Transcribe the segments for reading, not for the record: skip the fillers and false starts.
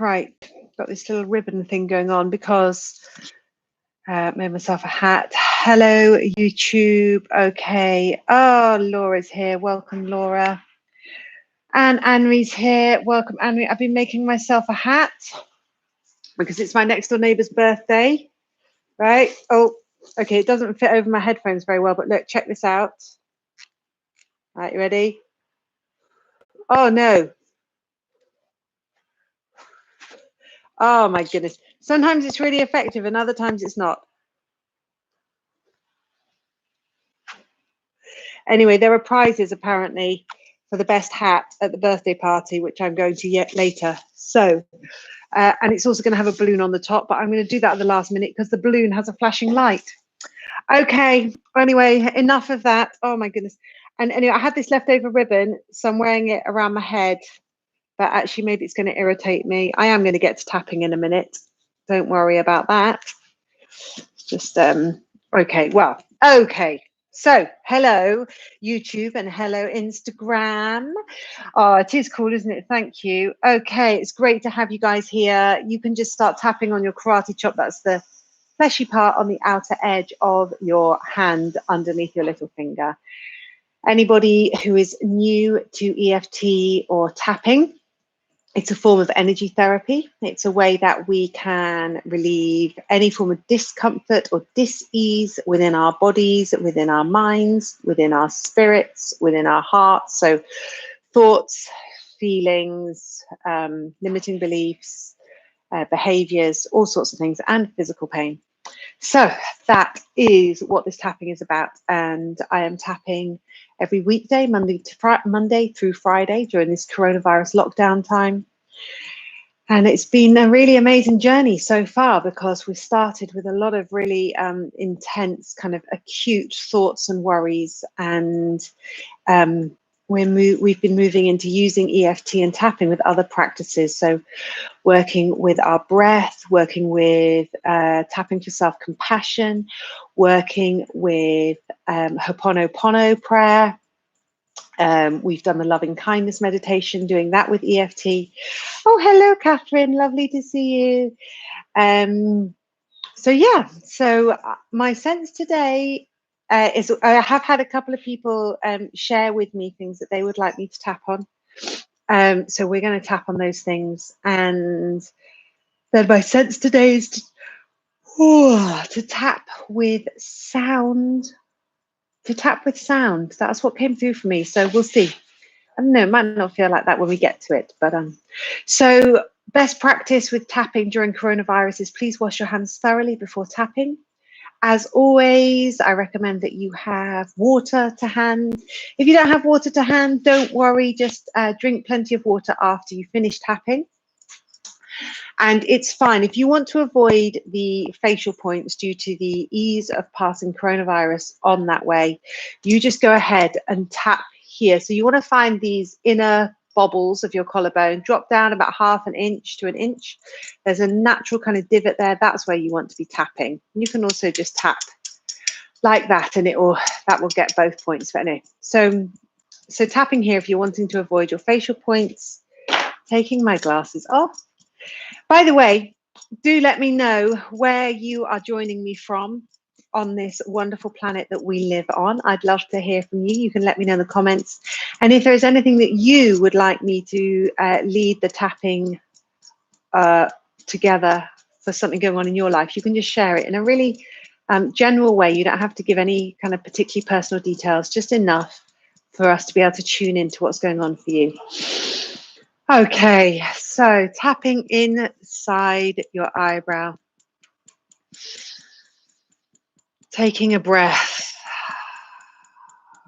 Right, got this little ribbon thing going on because made myself a hat. Hello, YouTube. Okay. Oh, Laura's here. Welcome, Laura. And Anne's here. Welcome, Anne. I've been making myself a hat because it's my next door neighbour's birthday. Right. Oh, okay. It doesn't fit over my headphones very well, but look, check this out. Right, you ready? Oh, no. Oh, my goodness. Sometimes it's really effective and other times it's not. Anyway, there are prizes apparently for the best hat at the birthday party, which I'm going to yet later. So, and it's also going to have a balloon on the top, but I'm going to do that at the last minute because the balloon has a flashing light. Okay, anyway, enough of that. Oh my goodness. And anyway, I had this leftover ribbon, so I'm wearing it around my head, but actually maybe it's going to irritate me. I am going to get to tapping in a minute. Don't worry about that. Just, okay, well, okay. So, hello, YouTube, and hello, Instagram. Oh, it is cool, isn't it? Thank you. Okay, it's great to have you guys here. You can just start tapping on your karate chop. That's the fleshy part on the outer edge of your hand underneath your little finger. Anybody who is new to EFT or tapping, it's a form of energy therapy. It's a way that we can relieve any form of discomfort or dis-ease within our bodies, within our minds, within our spirits, within our hearts. So thoughts, feelings, limiting beliefs, behaviors, all sorts of things, and physical pain. So that is what this tapping is about. And I am tapping every weekday, Monday through Friday during this coronavirus lockdown time. And it's been a really amazing journey so far because we started with a lot of really intense kind of acute thoughts and worries. And we've been moving into using EFT and tapping with other practices. So working with our breath, working with tapping for self-compassion, working with Ho'oponopono prayer. We've done the loving kindness meditation, doing that with EFT. Oh, hello, Catherine. Lovely to see you. So yeah, so my sense today is I have had a couple of people share with me things that they would like me to tap on. So we're going to tap on those things. And then my sense today is to tap with sound. To tap with sound. That's what came through for me. So we'll see. I don't know, it might not feel like that when we get to it. But so best practice with tapping during coronavirus is please wash your hands thoroughly before tapping. As always, I recommend that you have water to hand. If you don't have water to hand, don't worry, just drink plenty of water after you finish tapping. And it's fine. If you want to avoid the facial points due to the ease of passing coronavirus on that way, you just go ahead and tap here. So you want to find these inner bobbles of your collarbone, drop down about 1/2 inch to 1 inch. There's a natural kind of divot there. That's where you want to be tapping. You can also just tap like that and that will get both points. But anyway, so tapping here if you're wanting to avoid your facial points. Taking my glasses off. By the way, do let me know where you are joining me from on this wonderful planet that we live on. I'd love to hear from you. You can let me know in the comments. And if there's anything that you would like me to lead the tapping together for something going on in your life, you can just share it in a really general way. You don't have to give any kind of particularly personal details, just enough for us to be able to tune into what's going on for you. Okay, so tapping inside your eyebrow. Taking a breath.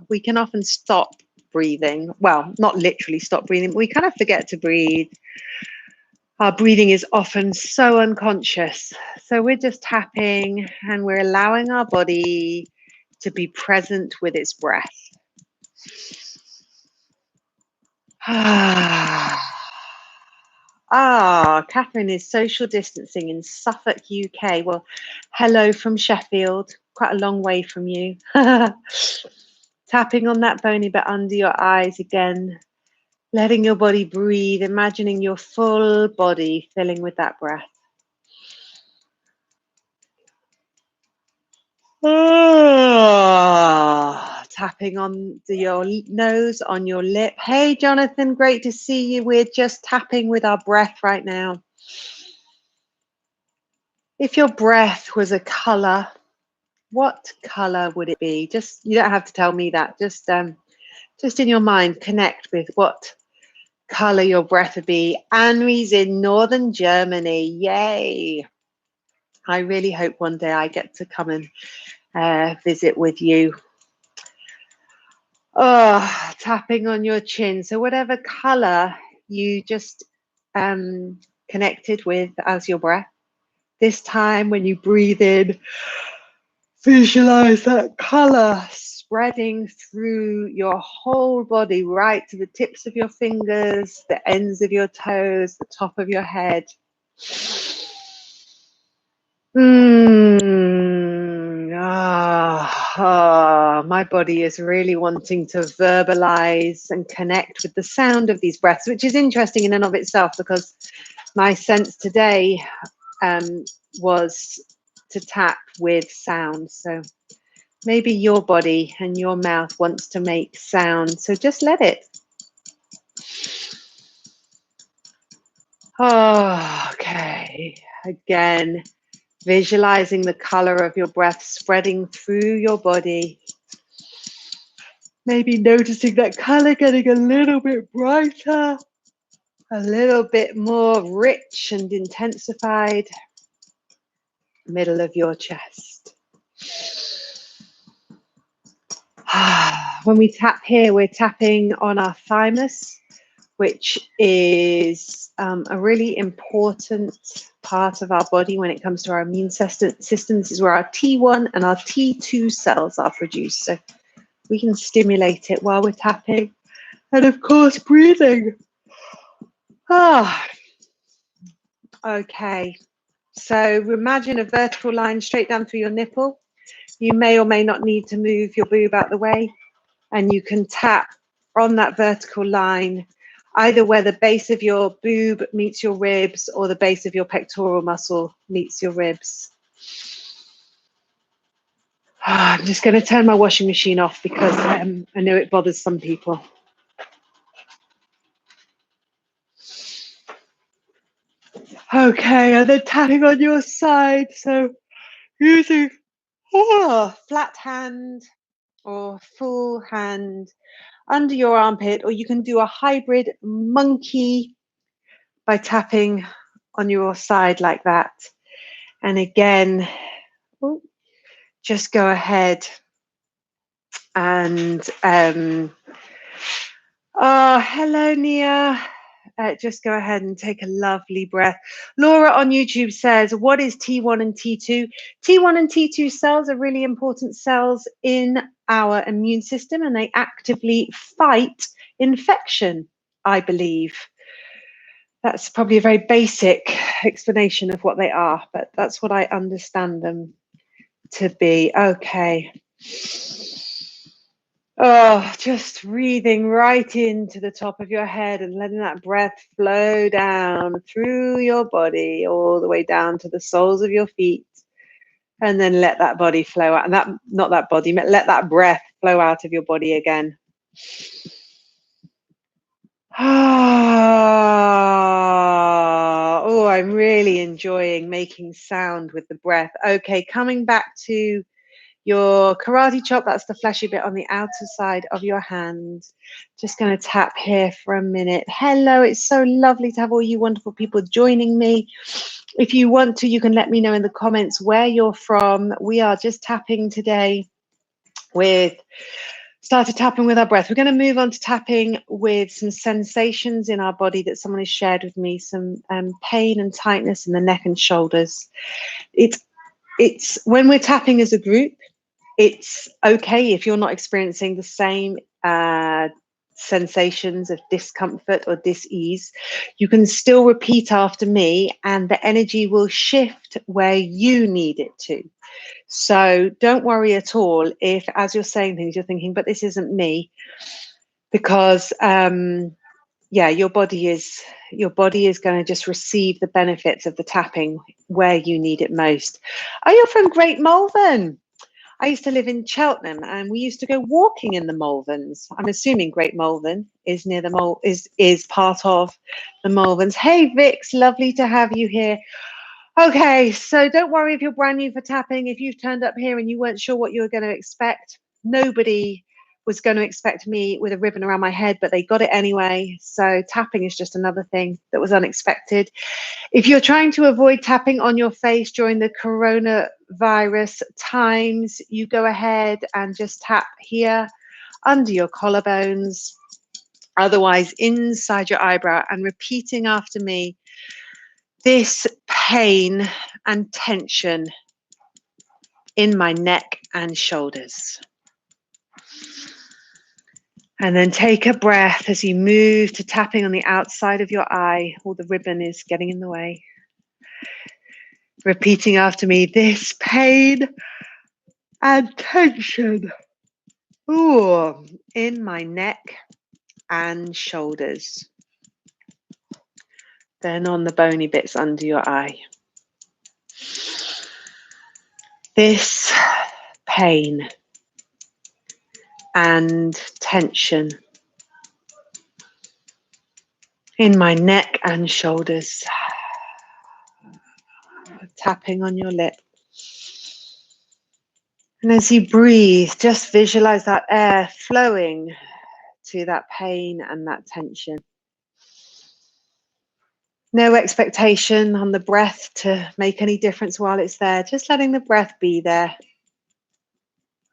We can often stop breathing. Well, not literally stop breathing, but we kind of forget to breathe. Our breathing is often so unconscious. So we're just tapping and we're allowing our body to be present with its breath. Catherine is social distancing in Suffolk, UK. Well, hello from Sheffield, quite a long way from you. Tapping on that bony bit under your eyes again, letting your body breathe, imagining your full body filling with that breath. Oh, tapping on your nose, on your lip. Hey, Jonathan, great to see you. We're just tapping with our breath right now. If your breath was a color, what color would it be? Just, you don't have to tell me that. Just in your mind, connect with what color your breath would be. Anne's in northern Germany. Yay! I really hope one day I get to come and visit with you. Oh, tapping on your chin. So whatever color you just connected with as your breath. This time when you breathe in, visualize that color spreading through your whole body, right to the tips of your fingers, the ends of your toes, the top of your head. My body is really wanting to verbalize and connect with the sound of these breaths, which is interesting in and of itself, because my sense today was to tap with sound. So maybe your body and your mouth wants to make sound, so just let it. Oh, okay. Again, visualizing the color of your breath spreading through your body. Maybe noticing that color getting a little bit brighter, a little bit more rich and intensified. Middle of your chest. When we tap here, we're tapping on our thymus, which is a really important part of our body when it comes to our immune system. This is where our T1 and our T2 cells are produced. So we can stimulate it while we're tapping. And of course, breathing. Okay. So imagine a vertical line straight down through your nipple. You may or may not need to move your boob out the way. And you can tap on that vertical line, either where the base of your boob meets your ribs or the base of your pectoral muscle meets your ribs. I'm just going to turn my washing machine off because I know it bothers some people. Okay, and then tapping on your side. So using flat hand or full hand under your armpit, or you can do a hybrid monkey by tapping on your side like that. And again, just go ahead and hello, Nia. Just go ahead and take a lovely breath. Laura on YouTube says, what is T1 and T2? T1 and T2 cells are really important cells in our immune system, and they actively fight infection, I believe. That's probably a very basic explanation of what they are, but that's what I understand them to be. Okay. Oh, just breathing right into the top of your head and letting that breath flow down through your body, all the way down to the soles of your feet. And then let that body flow out. And that, not that body, let that breath flow out of your body again. Oh, I'm really enjoying making sound with the breath. Okay, coming back to your karate chop, that's the fleshy bit on the outer side of your hand. Just going to tap here for a minute. Hello, it's so lovely to have all you wonderful people joining me. If you want to, you can let me know in the comments where you're from. We are just tapping today started tapping with our breath. We're going to move on to tapping with some sensations in our body that someone has shared with me, some pain and tightness in the neck and shoulders. It's when we're tapping as a group, it's okay if you're not experiencing the same sensations of discomfort or dis-ease. You can still repeat after me and the energy will shift where you need it to. So don't worry at all if, as you're saying things, you're thinking, but this isn't me, because yeah, your body is going to just receive the benefits of the tapping where you need it most. Are you from Great Malvern? I used to live in Cheltenham, and we used to go walking in the Malverns. I'm assuming Great Malvern is near the is part of the Malverns. Hey, Vix, lovely to have you here. Okay, so don't worry if you're brand new for tapping. If you've turned up here and you weren't sure what you were going to expect, nobody was going to expect me with a ribbon around my head, but they got it anyway. So tapping is just another thing that was unexpected. If you're trying to avoid tapping on your face during the coronavirus times, you go ahead and just tap here under your collarbones, otherwise inside your eyebrow, and repeating after me this pain and tension in my neck and shoulders. And then take a breath as you move to tapping on the outside of your eye. All the ribbon is getting in the way. Repeating after me, this pain and tension in my neck and shoulders. Then on the bony bits under your eye. This pain and tension in my neck and shoulders. Tapping on your lip. And as you breathe, just visualize that air flowing to that pain and that tension. No expectation on the breath to make any difference while it's there, just letting the breath be there.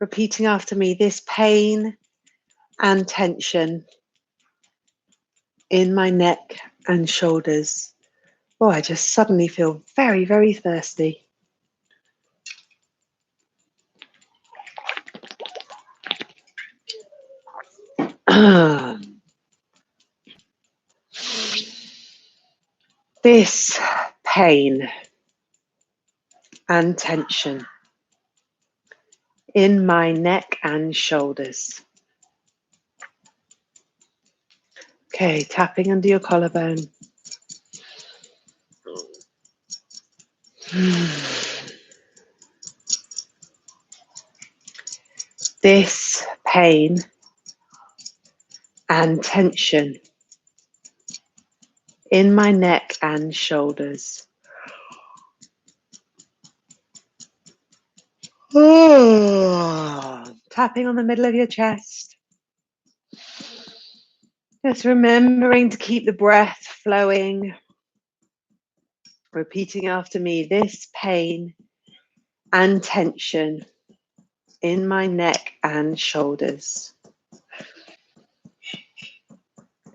Repeating after me, this pain and tension in my neck and shoulders. Oh, I just suddenly feel very, very thirsty. This pain and tension in my neck and shoulders. Okay, tapping under your collarbone. This pain and tension in my neck and shoulders. Tapping on the middle of your chest. Just remembering to keep the breath flowing. Repeating after me, this pain and tension in my neck and shoulders.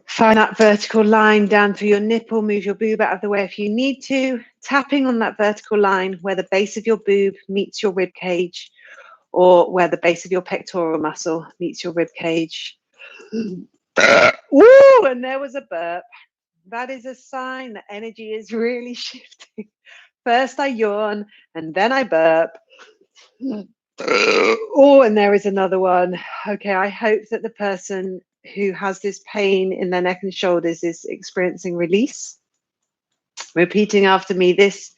Find that vertical line down through your nipple. Move your boob out of the way if you need to. Tapping on that vertical line where the base of your boob meets your rib cage, or where the base of your pectoral muscle meets your rib cage. Woo! And there was a burp. That is a sign that energy is really shifting. First I yawn and then I burp. Oh, and there is another one. Okay, I hope that the person who has this pain in their neck and shoulders is experiencing release. Repeating after me, this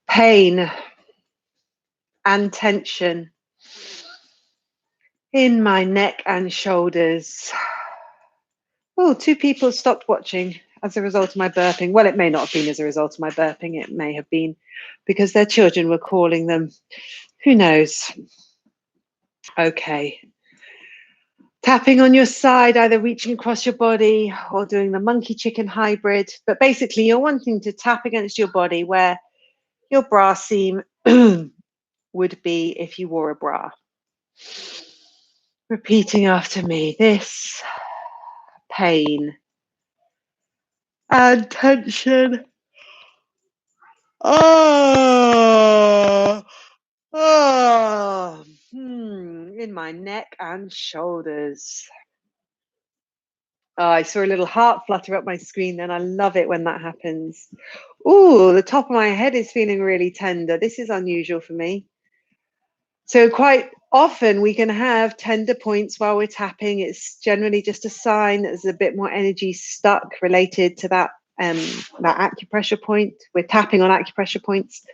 pain and tension in my neck and shoulders. Oh, 2 people stopped watching as a result of my burping. Well, it may not have been as a result of my burping. It may have been because their children were calling them. Who knows? Okay. Tapping on your side, either reaching across your body or doing the monkey chicken hybrid. But basically, you're wanting to tap against your body where your bra seam would be if you wore a bra. Repeating after me, this pain and tension in my neck and shoulders. Oh, I saw a little heart flutter up my screen then. I love it when that happens. Ooh, the top of my head is feeling really tender. This is unusual for me. So quite often we can have tender points while we're tapping. It's generally just a sign that there's a bit more energy stuck related to that that acupressure point. We're tapping on acupressure points.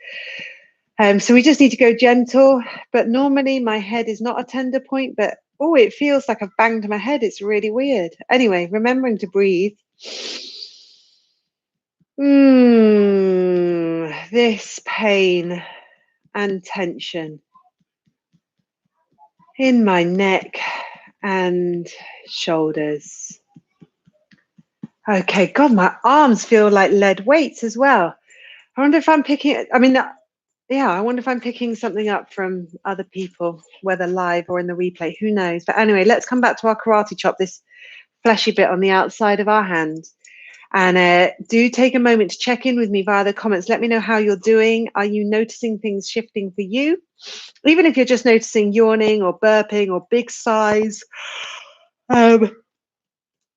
So we just need to go gentle. But normally my head is not a tender point, but oh, it feels like I've banged my head. It's really weird. Anyway, remembering to breathe. This pain and tension in my neck and shoulders. Okay, God, my arms feel like lead weights as well. I wonder if I'm picking, I mean, yeah, I wonder if I'm picking something up from other people, whether live or in the replay, who knows? But anyway, let's come back to our karate chop, this fleshy bit on the outside of our hand. And do take a moment to check in with me via the comments. Let me know how you're doing. Are you noticing things shifting for you? Even if you're just noticing yawning or burping or big sighs.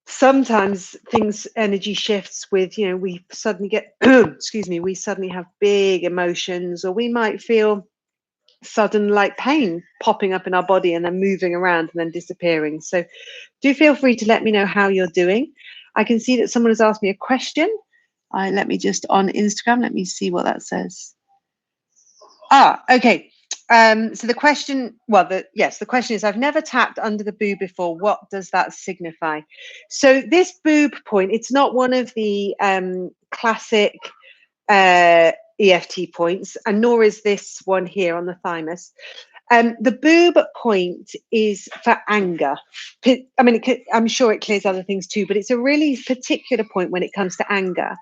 Sometimes things energy shifts with, you know, we suddenly get excuse me, we suddenly have big emotions, or we might feel sudden like pain popping up in our body and then moving around and then disappearing. So do feel free to let me know how you're doing. I can see that someone has asked me a question. Let me just on Instagram, let me see what that says. Okay. So the question, well, the question is, I've never tapped under the boob before. What does that signify? So this boob point, it's not one of the classic EFT points, and nor is this one here on the thymus. The boob point is for anger. I mean, I'm sure it clears other things too, but it's a really particular point when it comes to anger.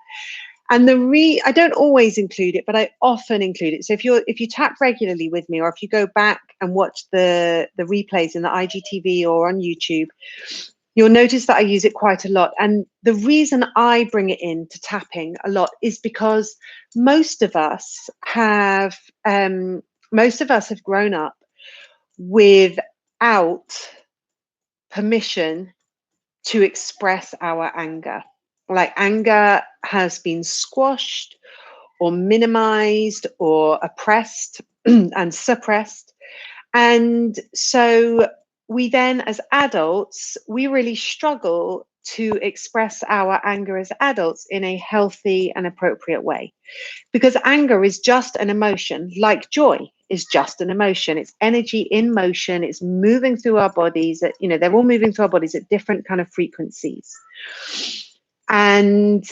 And I don't always include it, but I often include it. So if you tap regularly with me, or if you go back and watch the replays in the IGTV or on YouTube, you'll notice that I use it quite a lot. And the reason I bring it in to tapping a lot is because most of us have grown up without permission to express our anger. Like, anger has been squashed or minimized or oppressed and suppressed. And so we then, as adults, we really struggle to express our anger as adults in a healthy and appropriate way. Because anger is just an emotion, like joy is just an emotion. It's energy in motion. It's moving through our bodies. They're all moving through our bodies at different kind of frequencies. And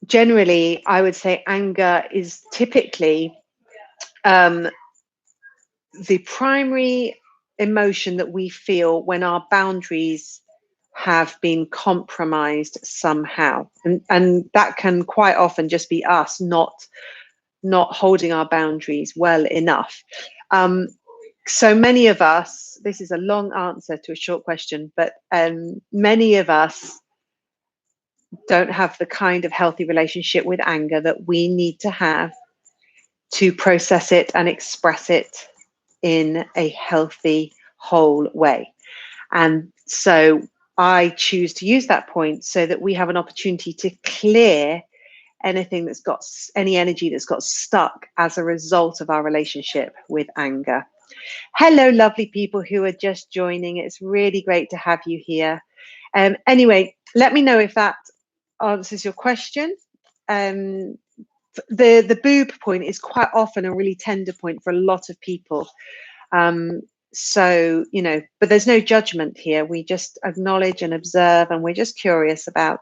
generally, I would say anger is typically the primary emotion that we feel when our boundaries have been compromised somehow. And that can quite often just be us not holding our boundaries well enough. So many of us, this is a long answer to a short question, but many of us don't have the kind of healthy relationship with anger that we need to have to process it and express it in a healthy, whole way. And so I choose to use that point so that we have an opportunity to clear anything that's got any energy that's got stuck as a result of our relationship with anger. Hello, lovely people who are just joining. It's really great to have you here. Anyway, let me know if that answers your question. The boob point is quite often a really tender point for a lot of people. So, but there's no judgment here. We just acknowledge and observe, and we're just curious about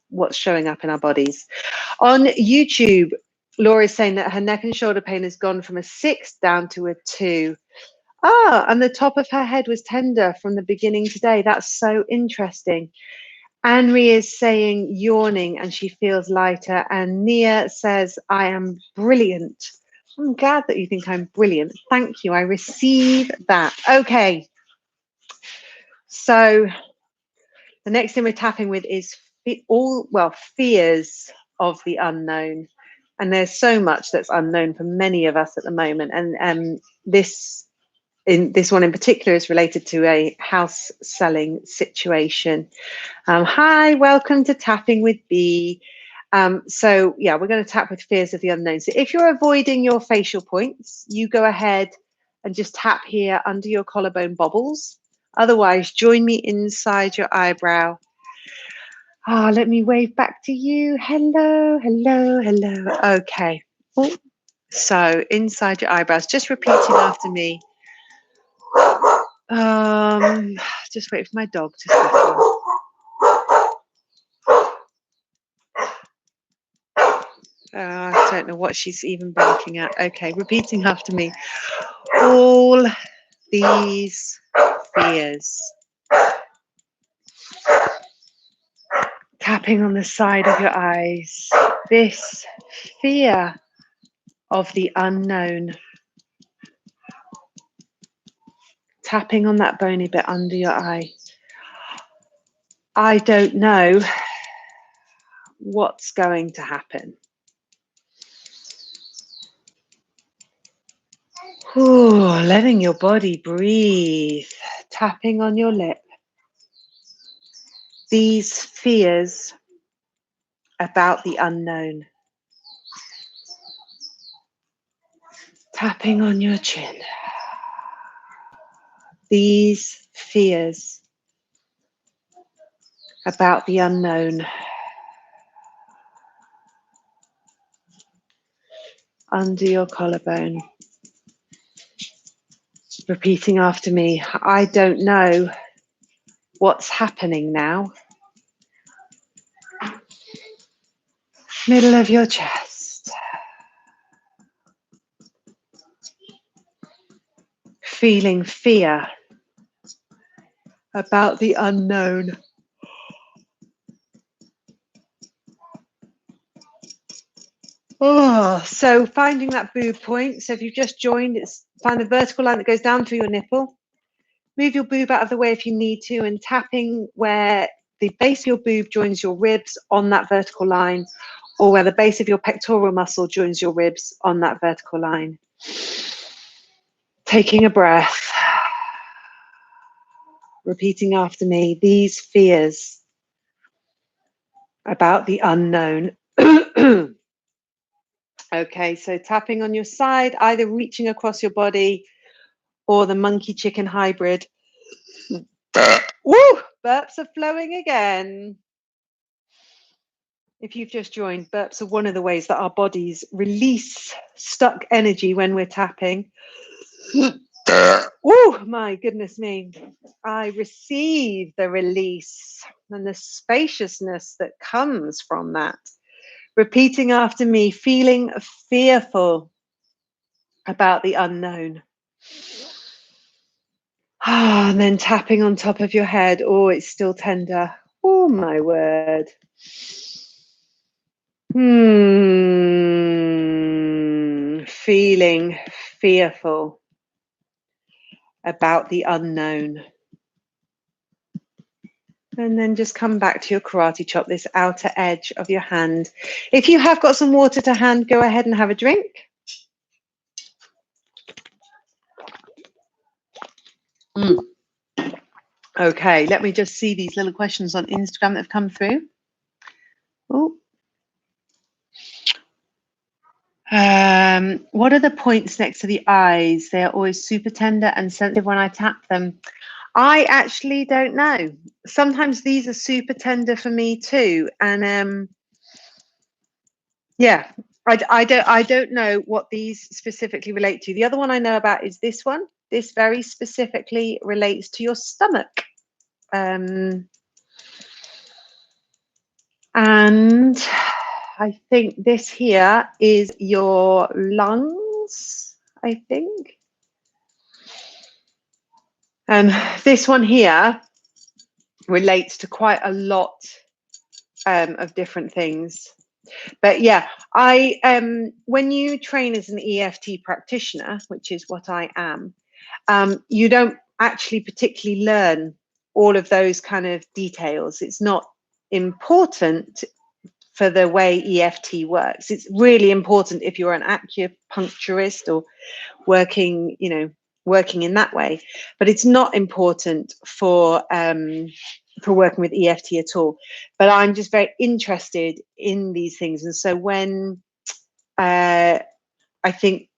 what's showing up in our bodies. On YouTube, Laura is saying that her neck and shoulder pain has gone from a 6 down to a 2. And the top of her head was tender from the beginning today. That's so interesting. Anne-Marie is saying yawning and she feels lighter. And Nia says, I am brilliant. I'm glad that you think I'm brilliant. Thank you. I receive that. Okay. So the next thing we're tapping with is fears of the unknown. And there's so much that's unknown for many of us at the moment. And this one in particular is related to a house selling situation. Hi, welcome to Tapping with B. So yeah, we're going to tap with fears of the unknown. So if you're avoiding your facial points, you go ahead and just tap here under your collarbone bobbles. Otherwise, join me inside your eyebrow. Let me wave back to you. Hello, hello, hello. Okay. Oh, so inside your eyebrows, just repeating after me. Just wait for my dog to settle. I don't know what she's even barking at. Okay, repeating after me. All these fears. Tapping on the side of your eyes. This fear of the unknown. Tapping on that bony bit under your eye. I don't know what's going to happen. Ooh, letting your body breathe. Tapping on your lip. These fears about the unknown. Tapping on your chin. These fears about the unknown. Under your collarbone. Repeating after me. I don't know what's happening now. Middle of your chest. Feeling fear about the unknown. Oh, so finding that boob point. So if you've just joined, find the vertical line that goes down through your nipple. Move your boob out of the way if you need to, and tapping where the base of your boob joins your ribs on that vertical line, or where the base of your pectoral muscle joins your ribs on that vertical line. Taking a breath. Repeating after me. These fears about the unknown. Okay, so tapping on your side, either reaching across your body or the monkey chicken hybrid. Woo! Burps are flowing again. If you've just joined, burps are one of the ways that our bodies release stuck energy when we're tapping. Oh, my goodness me. I receive the release and the spaciousness that comes from that. Repeating after me, feeling fearful about the unknown. And then tapping on top of your head. Oh, it's still tender. Oh, my word. Feeling fearful about the unknown. And then just come back to your karate chop, this outer edge of your hand. If you have got some water to hand, go ahead and have a drink. Okay, let me just see these little questions on Instagram that have come through. Oh. What are the points next to the eyes? They are always super tender and sensitive when I tap them. I actually don't know. Sometimes these are super tender for me too. And yeah, I don't know what these specifically relate to. The other one I know about is this one. This very specifically relates to your stomach. And I think this here is your lungs, I think. And this one here relates to quite a lot of different things. But yeah, when you train as an EFT practitioner, which is what I am, you don't actually particularly learn all of those kind of details. It's not important for the way EFT works. It's really important if you're an acupuncturist or working in that way, but it's not important for working with EFT at all. But I'm just very interested in these things, and so when I think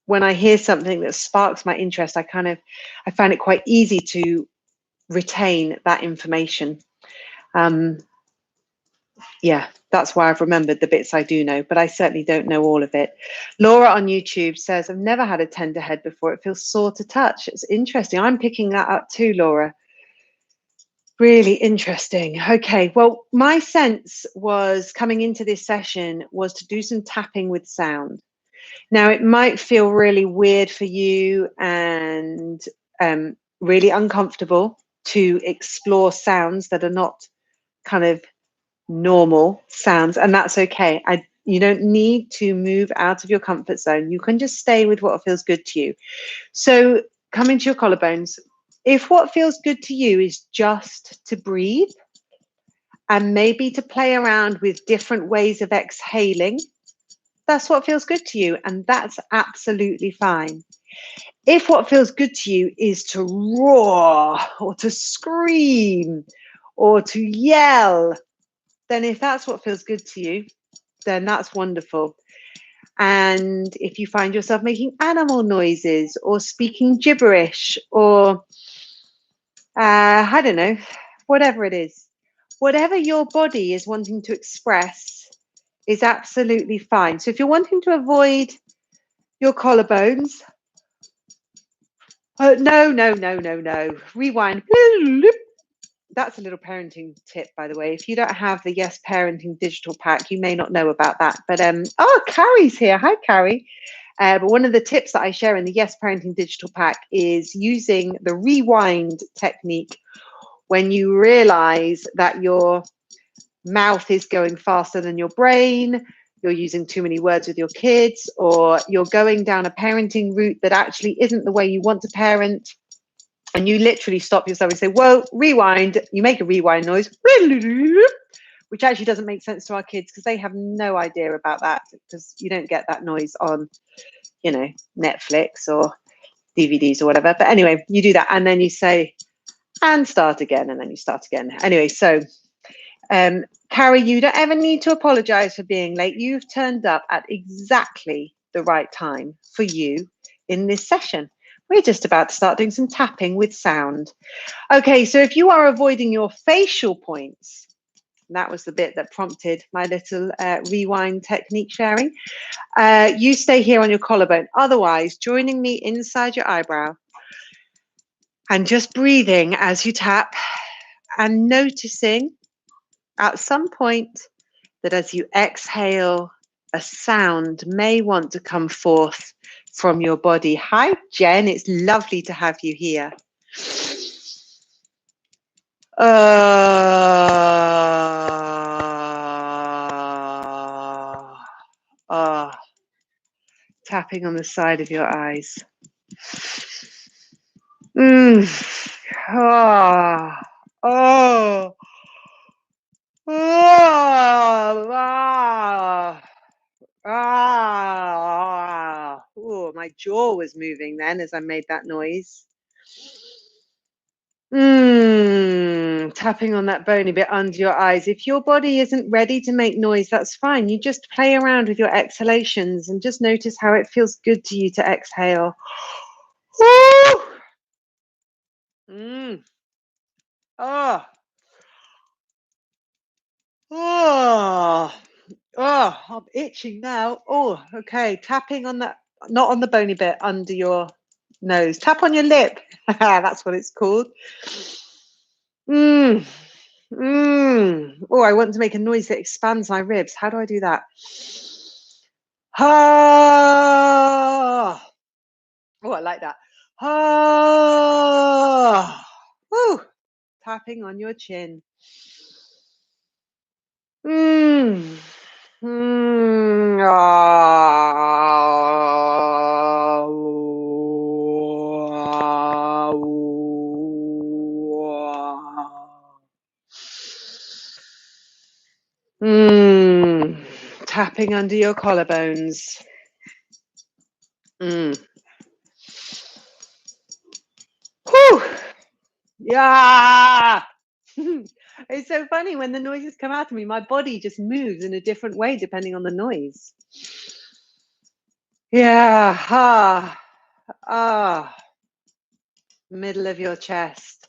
when I hear something that sparks my interest, I find it quite easy to retain that information. Yeah, that's why I've remembered the bits I do know, but I certainly don't know all of it. Laura on YouTube says, I've never had a tender head before. It feels sore to touch. It's interesting. I'm picking that up too, Laura. Really interesting. Okay, well, my sense was coming into this session was to do some tapping with sound. Now, it might feel really weird for you and really uncomfortable to explore sounds that are not kind of normal sounds, and that's okay. You don't need to move out of your comfort zone. You can just stay with what feels good to you. So coming to your collarbones, if what feels good to you is just to breathe and maybe to play around with different ways of exhaling, that's what feels good to you, and that's absolutely fine. If what feels good to you is to roar or to scream or to yell, then if that's what feels good to you, then that's wonderful. And if you find yourself making animal noises or speaking gibberish or I don't know, whatever it is, whatever your body is wanting to express is absolutely fine. So if you're wanting to avoid your collarbones, no, rewind. That's a little parenting tip, by the way. If you don't have the Yes Parenting digital pack, you may not know about that. But Carrie's here. Hi, Carrie. But one of the tips that I share in the Yes Parenting digital pack is using the rewind technique when you realize that your mouth is going faster than your brain, you're using too many words with your kids, or you're going down a parenting route that actually isn't the way you want to parent. And you literally stop yourself and say, whoa, rewind. You make a rewind noise, which actually doesn't make sense to our kids because they have no idea about that, because you don't get that noise on, Netflix or DVDs or whatever. But anyway, you do that. And then you say, and start again. And then you start again. Anyway, so Carrie, you don't ever need to apologize for being late. You've turned up at exactly the right time for you in this session. We're just about to start doing some tapping with sound. Okay, so if you are avoiding your facial points, that was the bit that prompted my little rewind technique sharing, you stay here on your collarbone. Otherwise, joining me inside your eyebrow and just breathing as you tap and noticing at some point that as you exhale, a sound may want to come forth from your body. Hi, Jen. It's lovely to have you here. Tapping on the side of your eyes. Oh, my jaw was moving then as I made that noise. Tapping on that bony bit under your eyes. If your body isn't ready to make noise, that's fine. You just play around with your exhalations and just notice how it feels good to you to exhale. I'm itching now. Oh, okay. Tapping on that, not on the bony bit, under your nose. Tap on your lip. That's what it's called. Oh, I want to make a noise that expands my ribs. How do I do that? Oh, I like that. Woo. Tapping on your chin. Tapping under your collarbones. Whew. Yeah. It's so funny when the noises come out of me, my body just moves in a different way depending on the noise. Yeah. Ah. Middle of your chest.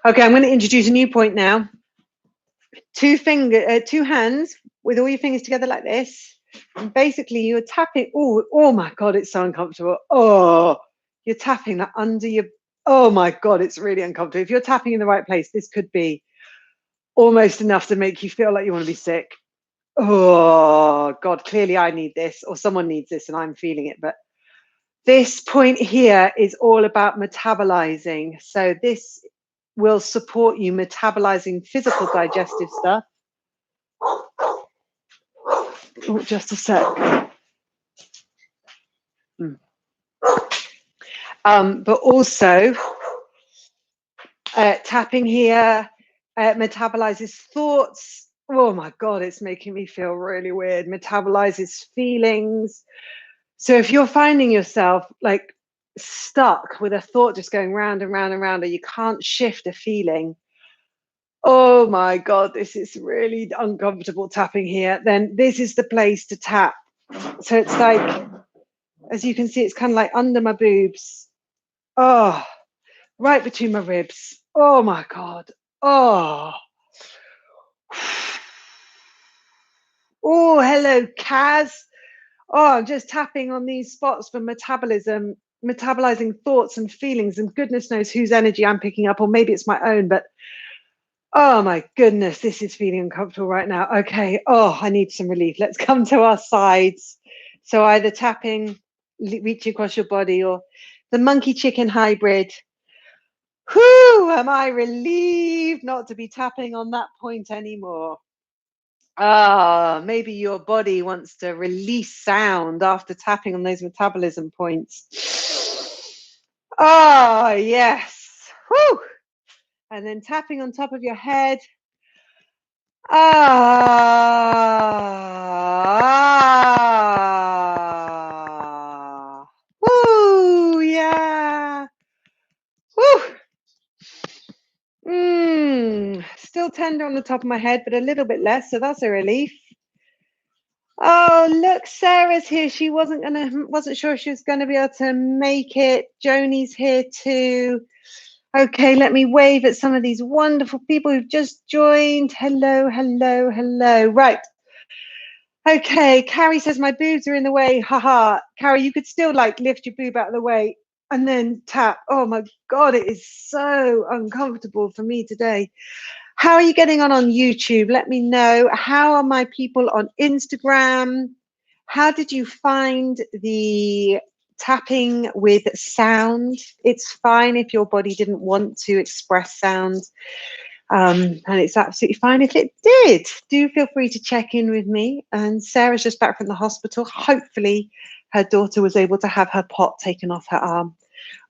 Okay, I'm going to introduce a new point now. Two hands with all your fingers together like this. And basically you're tapping. Oh my God, it's so uncomfortable. Oh, you're tapping that under your, oh my God, it's really uncomfortable. If you're tapping in the right place, this could be almost enough to make you feel like you want to be sick. Oh God, clearly I need this, or someone needs this and I'm feeling it. But this point here is all about metabolizing. So this will support you metabolizing physical digestive stuff. Oh, just a sec. But also tapping here metabolizes thoughts. Oh my God, it's making me feel really weird. Metabolizes feelings. So if you're finding yourself like stuck with a thought just going round and round and round, or you can't shift a feeling, oh my God, this is really uncomfortable tapping here, then this is the place to tap. So it's like, as you can see, it's kind of like under my boobs. Oh, right between my ribs. Oh my God. Oh. Oh, hello, Kaz. Oh, I'm just tapping on these spots for metabolism, metabolizing thoughts and feelings, and goodness knows whose energy I'm picking up, or maybe it's my own, but oh my goodness, this is feeling uncomfortable right now. Okay. Oh, I need some relief. Let's come to our sides. So either tapping, reaching across your body, or the monkey chicken hybrid. Whew, am I relieved not to be tapping on that point anymore. Maybe your body wants to release sound after tapping on those metabolism points. Oh, yes. Whew. And then tapping on top of your head. Woo, yeah. Woo. Still tender on the top of my head, but a little bit less, so that's a relief. Oh, look, Sarah's here. She wasn't sure she was gonna be able to make it. Joni's here too. Okay, let me wave at some of these wonderful people who've just joined. Hello, hello, hello. Right. Okay, Carrie says my boobs are in the way. Haha. Carrie, you could still like lift your boob out of the way and then tap. Oh my God, it is so uncomfortable for me today. How are you getting on YouTube? Let me know. How are my people on Instagram? How did you find the tapping with sound? It's fine if your body didn't want to express sound. And it's absolutely fine if it did. Do feel free to check in with me. And Sarah's just back from the hospital. Hopefully her daughter was able to have her pot taken off her arm.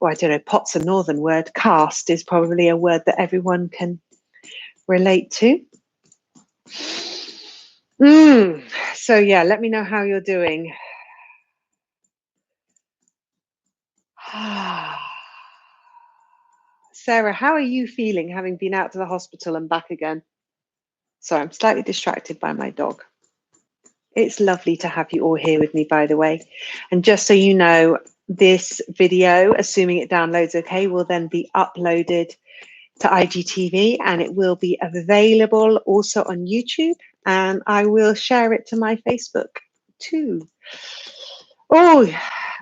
Or I don't know, pot's a northern word. Cast is probably a word that everyone can relate to. So yeah, let me know how you're doing. Sarah, how are you feeling having been out to the hospital and back again? Sorry, I'm slightly distracted by my dog. It's lovely to have you all here with me, by the way. And just so you know, this video, assuming it downloads okay, will then be uploaded to IGTV, and it will be available also on YouTube, and I will share it to my Facebook too. Oh,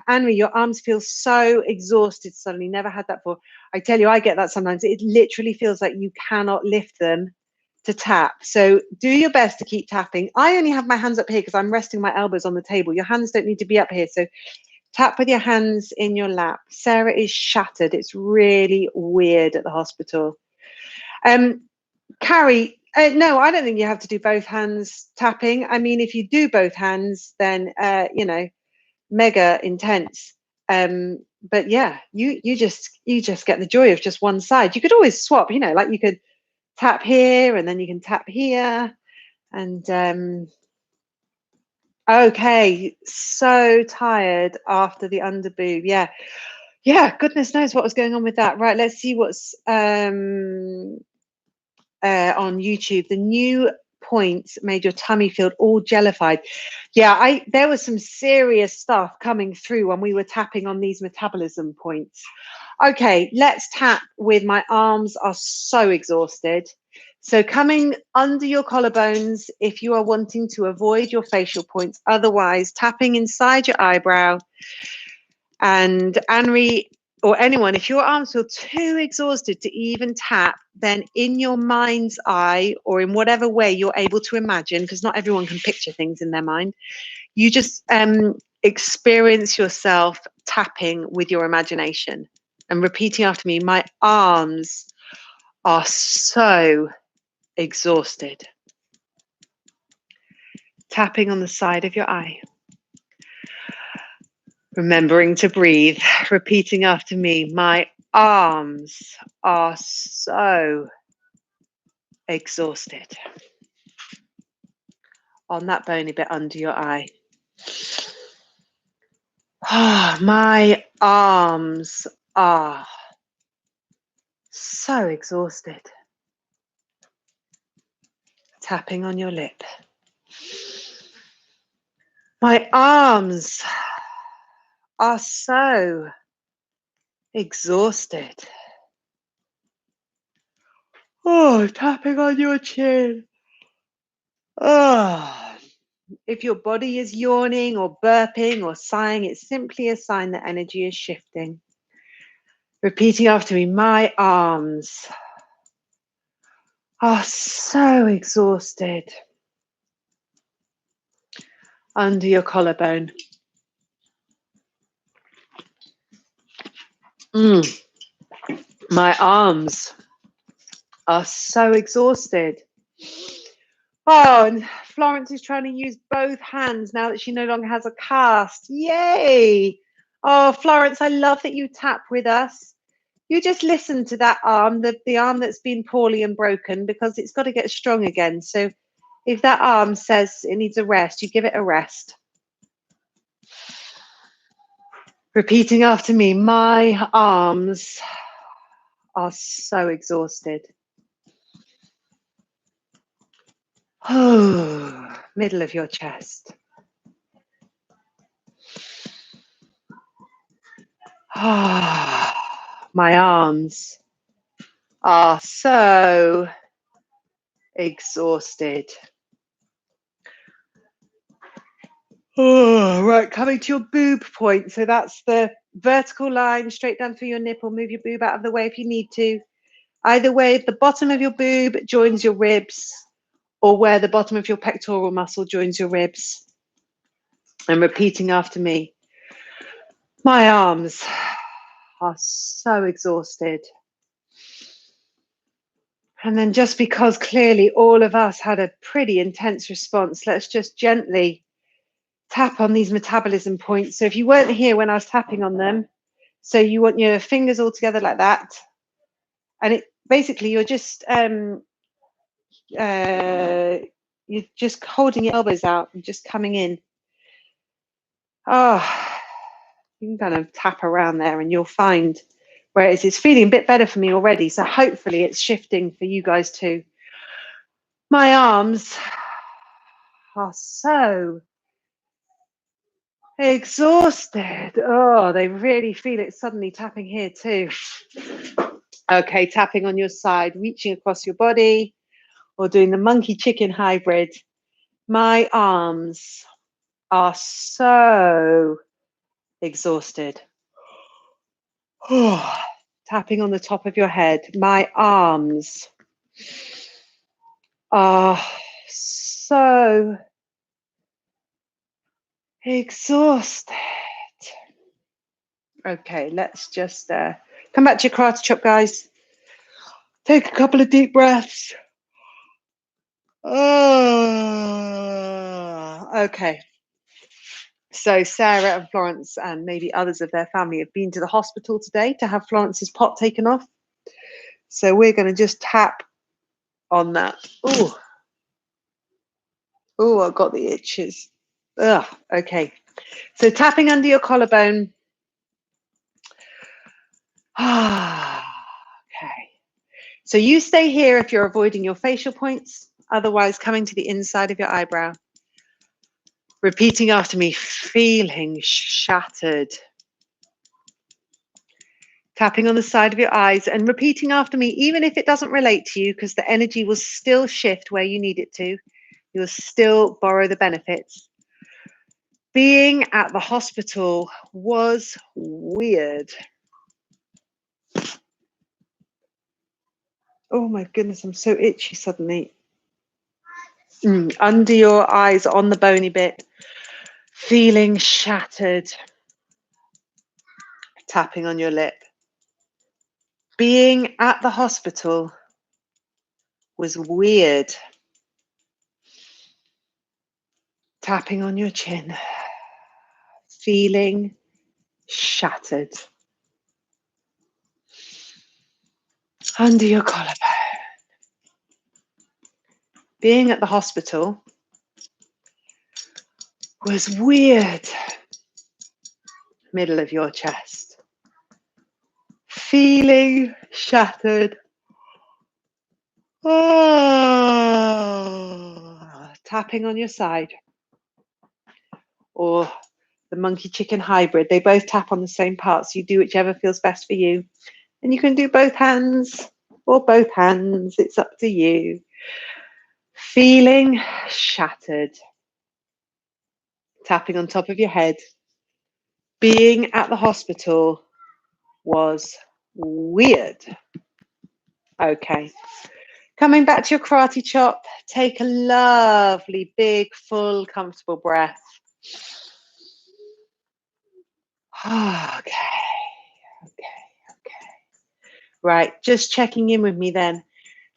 Anne-Marie, your arms feel so exhausted suddenly. Never had that before. I tell you, I get that sometimes. It literally feels like you cannot lift them to tap. So do your best to keep tapping. I only have my hands up here because I'm resting my elbows on the table. Your hands don't need to be up here. So tap with your hands in your lap. Sarah is shattered. It's really weird at the hospital. Carrie, no, I don't think you have to do both hands tapping. I mean, if you do both hands, then, you know, mega intense. But yeah, you just get the joy of just one side. You could always swap, you know, like you could tap here and then you can tap here. And okay, so tired after the under boob. Yeah. Yeah, goodness knows what was going on with that. Right, let's see what's on YouTube. The new points made your tummy feel all jellified. Yeah, there was some serious stuff coming through when we were tapping on these metabolism points. Okay, let's tap with my arms are so exhausted. So coming under your collarbones if you are wanting to avoid your facial points. Otherwise, tapping inside your eyebrow. And Anne-Marie or anyone, if your arms feel too exhausted to even tap, then in your mind's eye or in whatever way you're able to imagine, because not everyone can picture things in their mind, you just experience yourself tapping with your imagination and repeating after me, my arms are so exhausted. Tapping on the side of your eye. Remembering to breathe, repeating after me, my arms are so exhausted. On that bony bit under your eye. My arms are so exhausted. Tapping on your lip. My arms are so exhausted. Oh, tapping on your chin. Oh, if your body is yawning or burping or sighing, it's simply a sign that energy is shifting. Repeating after me, my arms are so exhausted. Under your collarbone. My arms are so exhausted. Oh, and Florence is trying to use both hands now that she no longer has a cast. Yay! Oh, Florence, I love that you tap with us. You just listen to that arm, the arm that's been poorly and broken, because it's got to get strong again. So if that arm says it needs a rest, you give it a rest. Repeating after me, my arms are so exhausted. Oh, middle of your chest. My arms are so exhausted. Oh, right, coming to your boob point. So that's the vertical line straight down through your nipple. Move your boob out of the way if you need to. Either way, the bottom of your boob joins your ribs, or where the bottom of your pectoral muscle joins your ribs. And repeating after me. My arms are so exhausted. And then just because clearly all of us had a pretty intense response, let's just gently tap on these metabolism points. So if you weren't here when I was tapping on them, so you want your fingers all together like that. And it basically you're just holding your elbows out and just coming in. Oh, you can kind of tap around there and you'll find where it is. It's feeling a bit better for me already. So hopefully it's shifting for you guys too. My arms are so exhausted. Oh, they really feel it suddenly tapping here too. Okay, tapping on your side, reaching across your body or doing the monkey chicken hybrid. My arms are so exhausted. Oh, tapping on the top of your head. My arms are so exhausted. Okay, let's just come back to your karate chop, guys. Take a couple of deep breaths. Okay. So Sarah and Florence and maybe others of their family have been to the hospital today to have Florence's pot taken off. So we're going to just tap on that. Oh, oh, I've got the itches. Ugh, okay. So tapping under your collarbone. Okay. So you stay here if you're avoiding your facial points, otherwise coming to the inside of your eyebrow. Repeating after me, feeling shattered. Tapping on the side of your eyes and repeating after me, even if it doesn't relate to you, because the energy will still shift where you need it to. You'll still borrow the benefits. Being at the hospital was weird. Oh my goodness, I'm so itchy suddenly. Under your eyes, on the bony bit, feeling shattered. Tapping on your lip. Being at the hospital was weird. Tapping on your chin. Feeling shattered. Under your collarbone. Being at the hospital was weird. Middle of your chest. Feeling shattered. Oh. Tapping on your side. Or the monkey chicken hybrid. They both tap on the same parts. You do whichever feels best for you. And you can do both hands or both hands. It's up to you. Feeling shattered. Tapping on top of your head. Being at the hospital was weird. Okay. Coming back to your karate chop, take a lovely, big, full, comfortable breath. Okay. Right, just checking in with me then.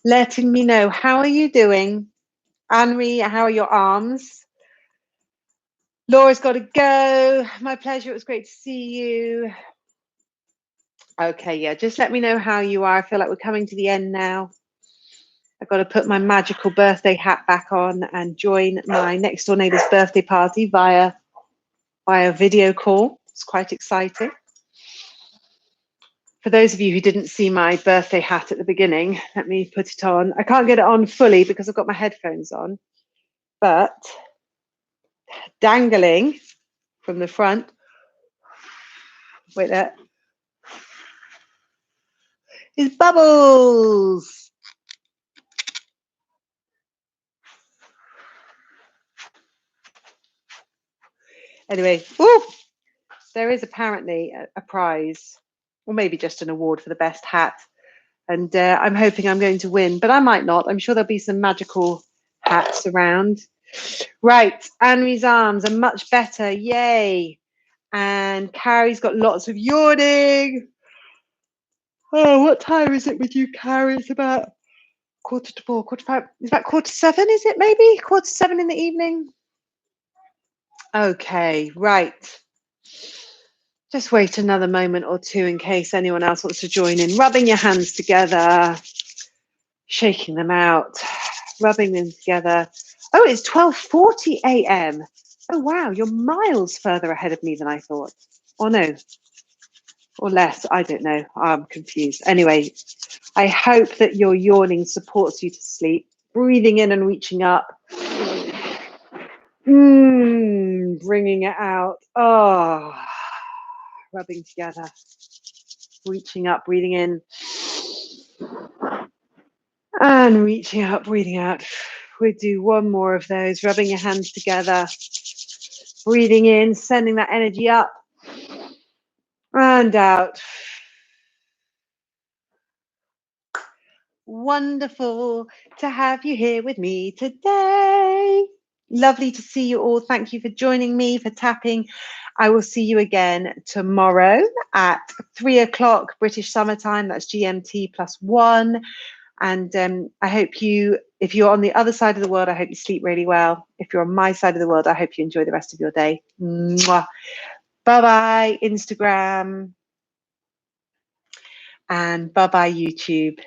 Letting me know, how are you doing? Anne-Marie, how are your arms? Laura's got to go. My pleasure. It was great to see you. Okay, yeah, just let me know how you are. I feel like we're coming to the end now. I've got to put my magical birthday hat back on and join my next door neighbour's birthday party via video call. It's quite exciting. For those of you who didn't see my birthday hat at the beginning, let me put it on. I can't get it on fully because I've got my headphones on, but dangling from the front, wait there, is Bubbles. Anyway, there is apparently a prize, or maybe just an award for the best hat. And I'm hoping I'm going to win, but I might not. I'm sure there'll be some magical hats around. Right, Anne-Marie's arms are much better. Yay. And Carrie's got lots of yawning. Oh, what time is it with you, Carrie? It's about 4:45, 4:45. It's about 6:45, is it maybe? 6:45 in the evening? Okay, right. Just wait another moment or two in case anyone else wants to join in. Rubbing your hands together, shaking them out, rubbing them together. Oh, it's 12:40 a.m. Oh, wow, you're miles further ahead of me than I thought. Or no, or less, I don't know. I'm confused. Anyway, I hope that your yawning supports you to sleep. Breathing in and reaching up. Bringing it out. Oh, rubbing together. Reaching up, breathing in. And reaching up, breathing out. We'll do one more of those. Rubbing your hands together. Breathing in, sending that energy up. And out. Wonderful to have you here with me today. Lovely to see you all. Thank you for joining me, for tapping. I will see you again tomorrow at 3 o'clock British summertime. That's GMT +1. And I hope you, if you're on the other side of the world, I hope you sleep really well. If you're on my side of the world, I hope you enjoy the rest of your day. Mwah. Bye-bye, Instagram. And bye-bye, YouTube.